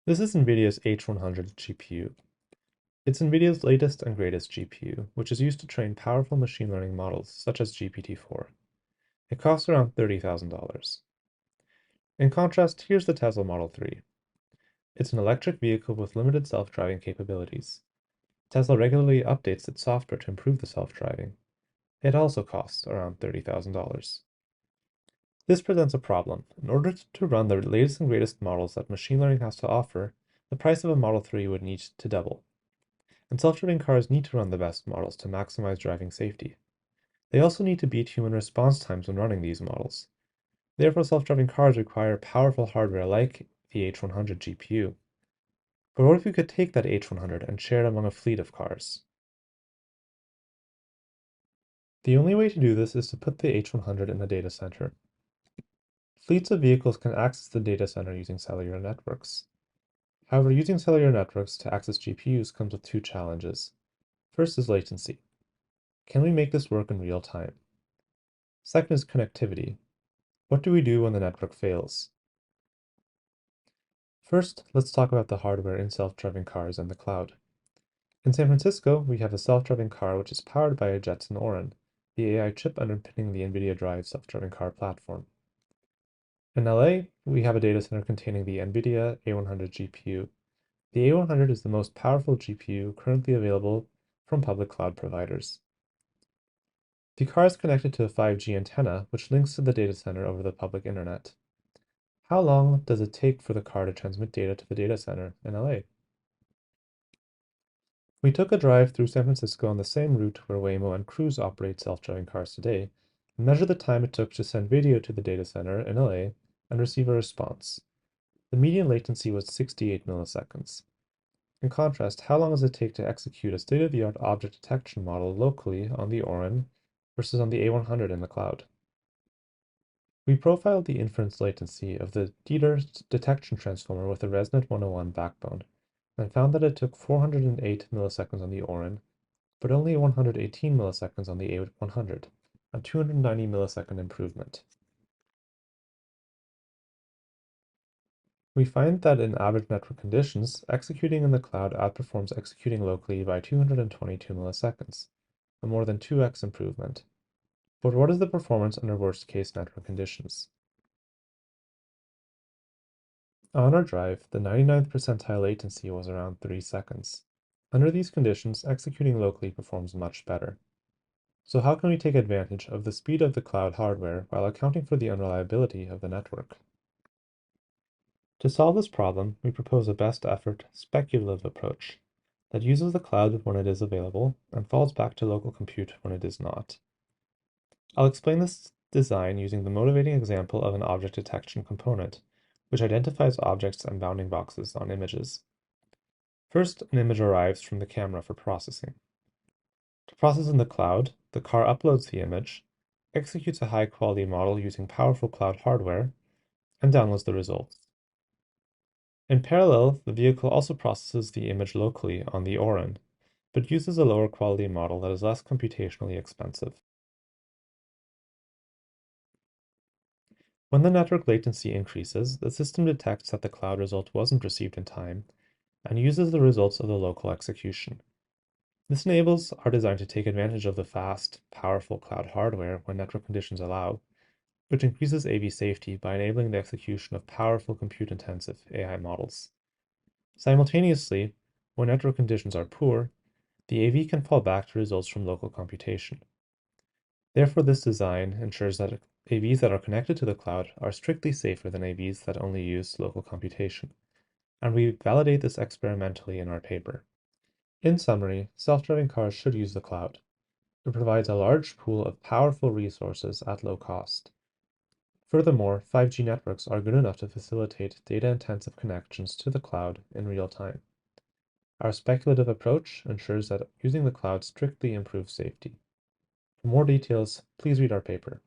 This is NVIDIA's H100 GPU. It's NVIDIA's latest and greatest GPU, which is used to train powerful machine learning models such as GPT-4. It costs around $30,000. In contrast, here's the Tesla Model 3. It's an electric vehicle with limited self-driving capabilities. Tesla regularly updates its software to improve the self-driving. It also costs around $30,000. This presents a problem. In order to run the latest and greatest models that machine learning has to offer, the price of a Model 3 would need to double. And self-driving cars need to run the best models to maximize driving safety. They also need to beat human response times when running these models. Therefore, self-driving cars require powerful hardware like the H100 GPU. But what if we could take that H100 and share it among a fleet of cars? The only way to do this is to put the H100 in the data center. Fleets of vehicles can access the data center using cellular networks. However, using cellular networks to access GPUs comes with two challenges. First is latency. Can we make this work in real time? Second is connectivity. What do we do when the network fails? First, let's talk about the hardware in self-driving cars and the cloud. In San Francisco, we have a self-driving car which is powered by a Jetson Orin, the AI chip underpinning the NVIDIA Drive self-driving car platform. In LA, we have a data center containing the NVIDIA A100 GPU. The A100 is the most powerful GPU currently available from public cloud providers. The car is connected to a 5G antenna, which links to the data center over the public internet. How long does it take for the car to transmit data to the data center in LA? We took a drive through San Francisco on the same route where Waymo and Cruise operate self-driving cars today, and measured the time it took to send video to the data center in LA and receive a response. The median latency was 68 milliseconds. In contrast, how long does it take to execute a state-of-the-art object detection model locally on the Orin versus on the A100 in the cloud? We profiled the inference latency of the Dieter detection transformer with a ResNet 101 backbone, and found that it took 408 milliseconds on the Orin, but only 118 milliseconds on the A100, a 290 millisecond improvement. We find that in average network conditions, executing in the cloud outperforms executing locally by 222 milliseconds, a more than 2x improvement. But what is the performance under worst-case network conditions? On our drive, the 99th percentile latency was around 3 seconds. Under these conditions, executing locally performs much better. So how can we take advantage of the speed of the cloud hardware while accounting for the unreliability of the network? To solve this problem, we propose a best effort, speculative approach that uses the cloud when it is available and falls back to local compute when it is not. I'll explain this design using the motivating example of an object detection component, which identifies objects and bounding boxes on images. First, an image arrives from the camera for processing. To process in the cloud, the car uploads the image, executes a high-quality model using powerful cloud hardware, and downloads the results. In parallel, the vehicle also processes the image locally on the Orin, but uses a lower quality model that is less computationally expensive. When the network latency increases, the system detects that the cloud result wasn't received in time and uses the results of the local execution. This enables our design to take advantage of the fast, powerful cloud hardware when network conditions allow, which increases AV safety by enabling the execution of powerful compute-intensive AI models. Simultaneously, when network conditions are poor, the AV can fall back to results from local computation. Therefore, this design ensures that AVs that are connected to the cloud are strictly safer than AVs that only use local computation, and we validate this experimentally in our paper. In summary, self-driving cars should use the cloud. It provides a large pool of powerful resources at low cost. Furthermore, 5G networks are good enough to facilitate data-intensive connections to the cloud in real time. Our speculative approach ensures that using the cloud strictly improves safety. For more details, please read our paper.